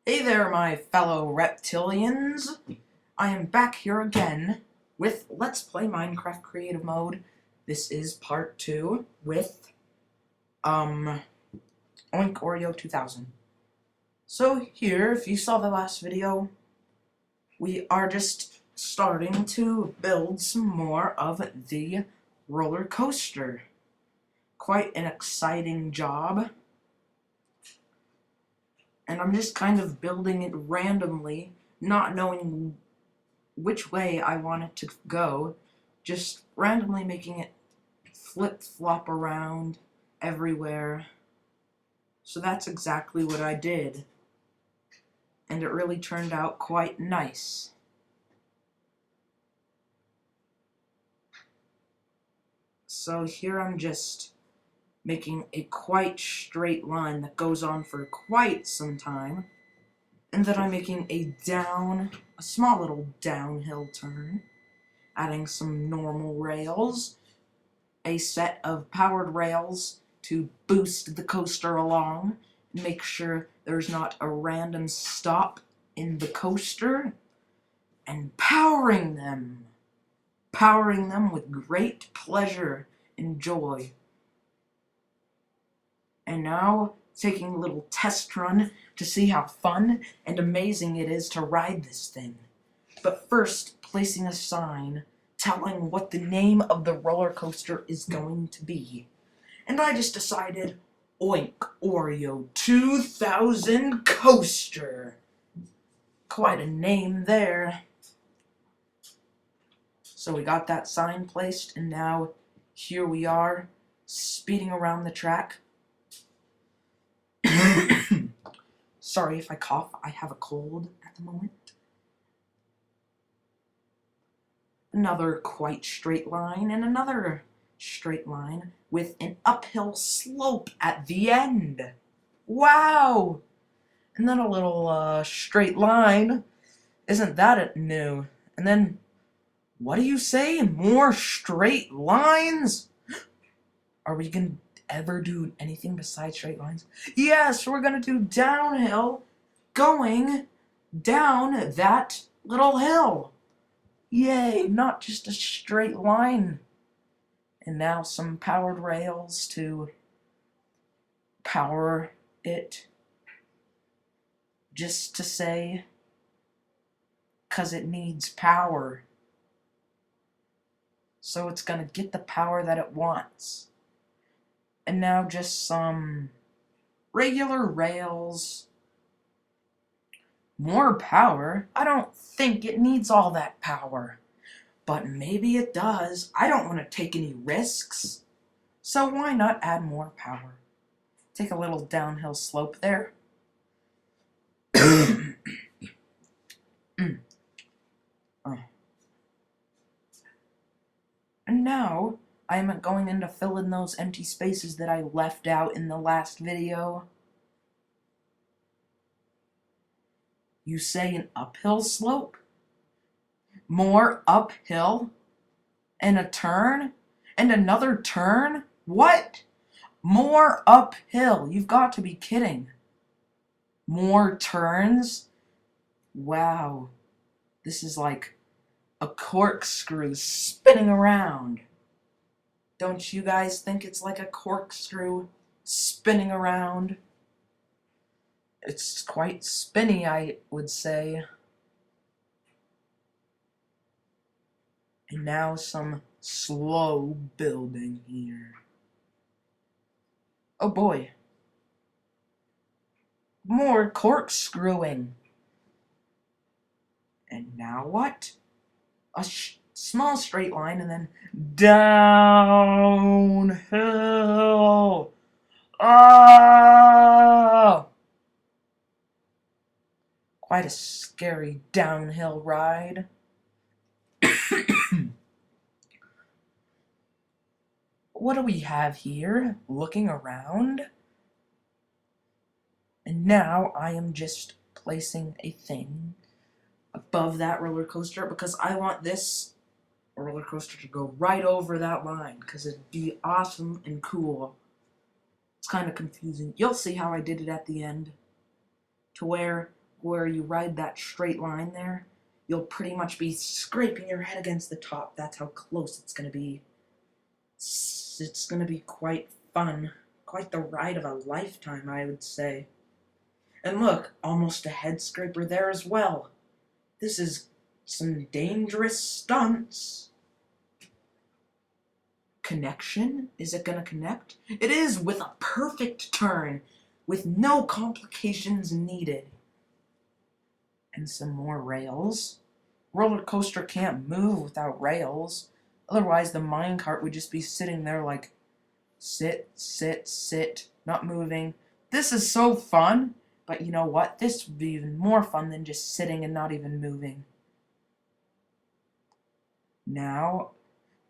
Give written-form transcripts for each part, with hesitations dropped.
Hey there, my fellow reptilians! I am back here again with Let's Play Minecraft Creative Mode. This is part 2 with, OinkOreo2000. So here, if you saw the last video, we are just starting to build some more of the roller coaster. Quite an exciting job. And I'm just kind of building it randomly, not knowing which way I want it to go, just randomly making it flip-flop around everywhere. So that's exactly what I did. And it really turned out quite nice. So here I'm just making a quite straight line that goes on for quite some time. And then I'm making a small little downhill turn, adding some normal rails, a set of powered rails to boost the coaster along, and make sure there's not a random stop in the coaster, and powering them with great pleasure and joy. And now, taking a little test run to see how fun and amazing it is to ride this thing. But first, placing a sign telling what the name of the roller coaster is going to be. And I just decided, OinkOreo2000 Coaster. Quite a name there. So we got that sign placed, and now here we are, speeding around the track. Sorry if I cough, I have a cold at the moment. Another quite straight line, and another straight line with an uphill slope at the end. Wow! And then a little straight line. Isn't that new? And then, what do you say? More straight lines? Are we gonna ever do anything besides straight lines? Yes, we're gonna do downhill, going down that little hill. Yay, not just a straight line. And now some powered rails to power it. Just to say, 'cause it needs power. So it's gonna get the power that it wants. And now just some regular rails. More power? I don't think it needs all that power. But maybe it does. I don't want to take any risks. So why not add more power? Take a little downhill slope there. And now, I'm going in to fill in those empty spaces that I left out in the last video. You say an uphill slope? More uphill? And a turn? And another turn? What? More uphill? You've got to be kidding. More turns? Wow. This is like a corkscrew spinning around. Don't you guys think it's like a corkscrew spinning around? It's quite spinny, I would say. And now some slow building here. Oh boy. More corkscrewing. And now what? A small straight line and then downhill. Oh! Quite a scary downhill ride. What do we have here? Looking around. And now I am just placing a thing above that roller coaster because I want this roller coaster to go right over that line because it'd be awesome and cool. It's kind of confusing. You'll see how I did it at the end. To where where you ride that straight line there, you'll pretty much be scraping your head against the top. That's how close it's going to be. It's going to be quite fun. Quite the ride of a lifetime, I would say. And look, almost a head scraper there as well. This is some dangerous stunts. Connection? Is it going to connect? It is, with a perfect turn, with no complications needed. And some more rails. Roller coaster can't move without rails. Otherwise, the minecart would just be sitting there like, sit, sit, sit, not moving. This is so fun, but you know what? This would be even more fun than just sitting and not even moving. Now,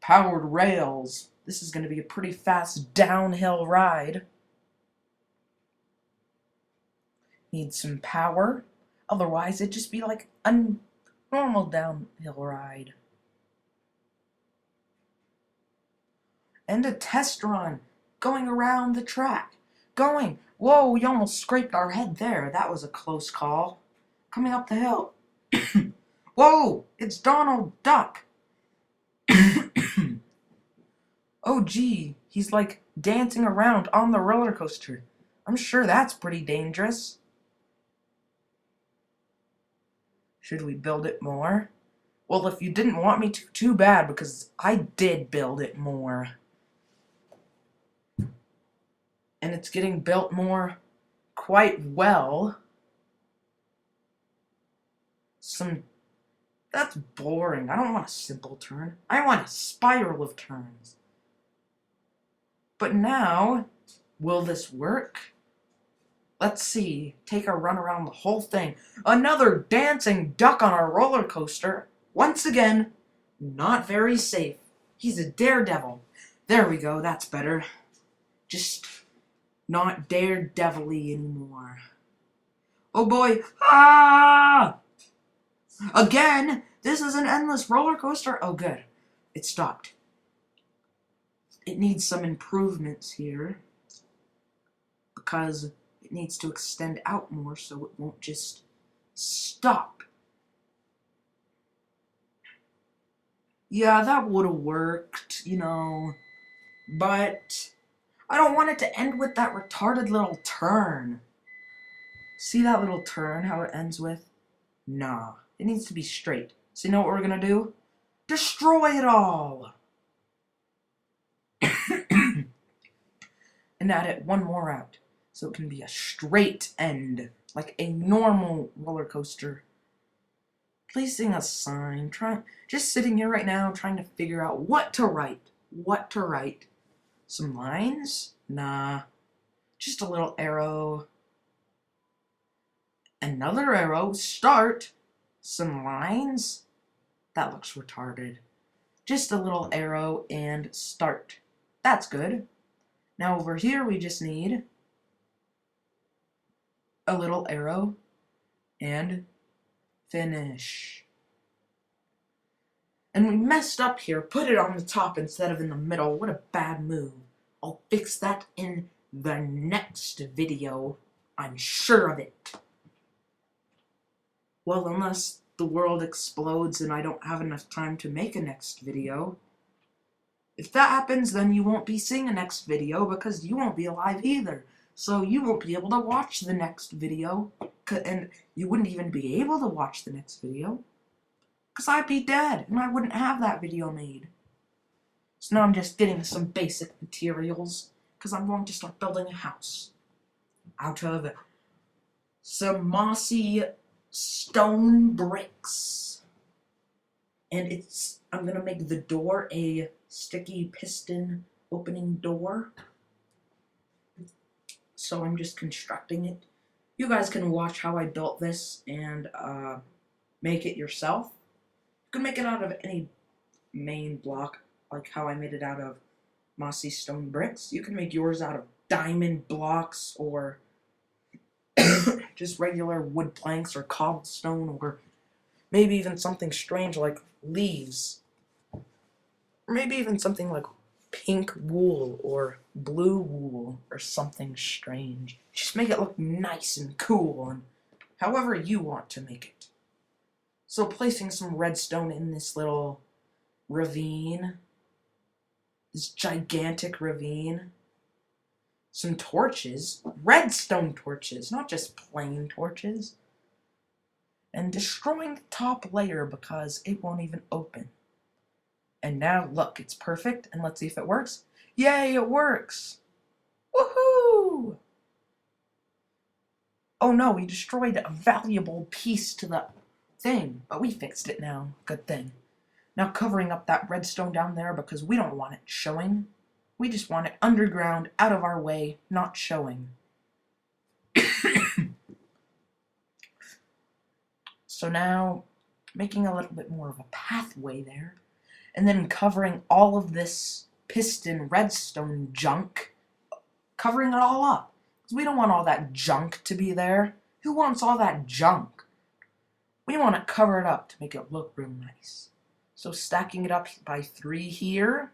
powered rails. This is going to be a pretty fast downhill ride. Need some power. Otherwise, it'd just be like a normal downhill ride. And a test run. Going around the track. Going. Whoa, we almost scraped our head there. That was a close call. Coming up the hill. Whoa, it's Donald Duck. Oh, gee, he's like dancing around on the roller coaster. I'm sure that's pretty dangerous. Should we build it more? Well, if you didn't want me to, too bad, because I did build it more. And it's getting built more quite well. That's boring. I don't want a simple turn. I want a spiral of turns. But now, will this work? Let's see. Take a run around the whole thing. Another dancing duck on our roller coaster. Once again, not very safe. He's a daredevil. There we go. That's better. Just not daredevil-y anymore. Oh boy. Ah! Again! This is an endless roller coaster. Oh good. It stopped. It needs some improvements here. Because it needs to extend out more so it won't just stop. Yeah, that would have worked, you know. But I don't want it to end with that retarded little turn. See that little turn, how it ends with? Nah, it needs to be straight. So you know what we're gonna do? Destroy it all! And add it one more out. So it can be a straight end, like a normal roller coaster. Placing a sign, just sitting here right now trying to figure out what to write. What to write. Some lines? Nah. Just a little arrow. Another arrow. Start. Some lines? That looks retarded. Just a little arrow and start. That's good. Now over here we just need a little arrow and finish. And we messed up here. Put it on the top instead of in the middle. What a bad move. I'll fix that in the next video. I'm sure of it. Well, unless the world explodes and I don't have enough time to make a next video. If that happens, then you won't be seeing a next video because you won't be alive either. So you won't be able to watch the next video. And you wouldn't even be able to watch the next video. Because I'd be dead and I wouldn't have that video made. So now I'm just getting some basic materials. Because I'm going to start building a house. Out of some mossy stone bricks. And I'm going to make the door a sticky piston opening door. So I'm just constructing it. You guys can watch how I built this and make it yourself. You can make it out of any main block, like how I made it out of mossy stone bricks. You can make yours out of diamond blocks or just regular wood planks or cobblestone or maybe even something strange like leaves. Or maybe even something like pink wool or blue wool or something strange. Just make it look nice and cool and however you want to make it. So placing some redstone in this little ravine, this gigantic ravine, some torches, redstone torches, not just plain torches, and destroying the top layer because it won't even open. And now look, it's perfect, and let's see if it works. Yay, it works! Woohoo! Oh no, we destroyed a valuable piece to the thing, but we fixed it now. Good thing. Now covering up that redstone down there because we don't want it showing. We just want it underground, out of our way, not showing. So now, making a little bit more of a pathway there, and then covering all of this piston redstone junk, covering it all up. Because we don't want all that junk to be there. Who wants all that junk? We want to cover it up to make it look real nice. So stacking it up by 3 here,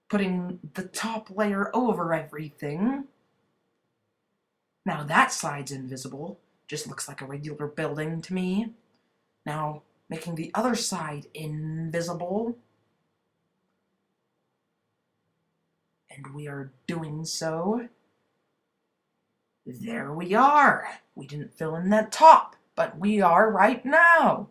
putting the top layer over everything. Now that side's invisible, just looks like a regular building to me. Now making the other side invisible. And we are doing so. There we are. We didn't fill in that top, but we are right now.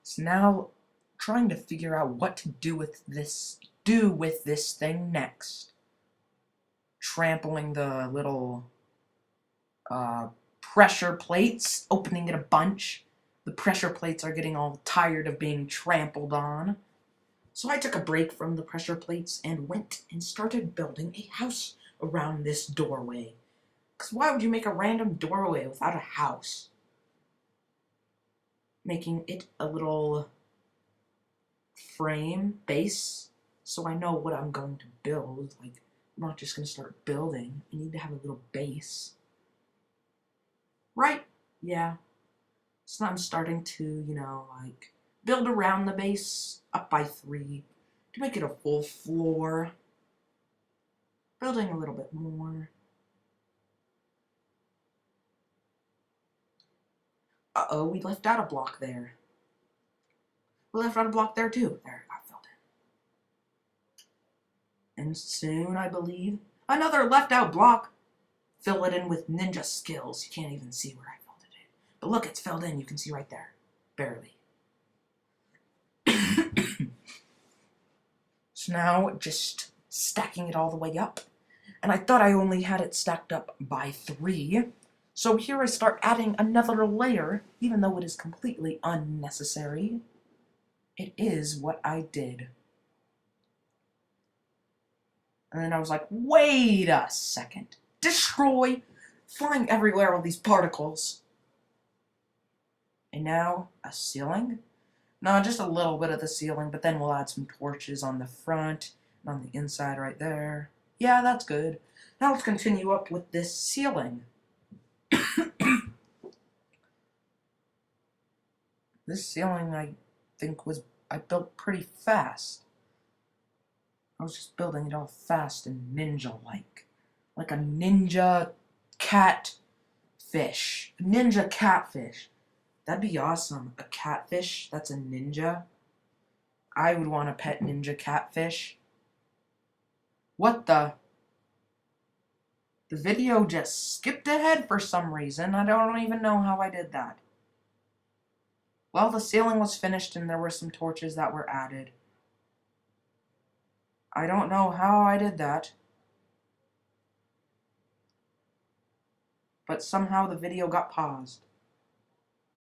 So now trying to figure out what to do with this thing next. Trampling the little pressure plates, opening it a bunch. The pressure plates are getting all tired of being trampled on. So I took a break from the pressure plates and went and started building a house around this doorway. Because why would you make a random doorway without a house? Making it a little frame, base, so I know what I'm going to build. Like, I'm not just going to start building. I need to have a little base. Right? Yeah. So I'm starting to, like, build around the base up by 3 to make it a full floor. Building a little bit more. Uh-oh, we left out a block there. We left out a block there too. There, it got filled in. And soon, I believe, another left out block. Fill it in with ninja skills. You can't even see where I filled it in. But look, it's filled in. You can see right there. Barely. So now, just stacking it all the way up. And I thought I only had it stacked up by 3. So here I start adding another layer, even though it is completely unnecessary. It is what I did. And then I was like, wait a second. Destroy! Flying everywhere with these particles. And now, a ceiling? No, just a little bit of the ceiling, but then we'll add some torches on the front and on the inside right there. Yeah, that's good. Now let's continue up with this ceiling. This ceiling, I think, I built pretty fast. I was just building it all fast and ninja-like. Like a ninja catfish. Ninja catfish. That'd be awesome. A catfish that's a ninja. I would want a pet ninja catfish. What the? The video just skipped ahead for some reason. I don't even know how I did that. Well, the ceiling was finished and there were some torches that were added. I don't know how I did that. But somehow the video got paused.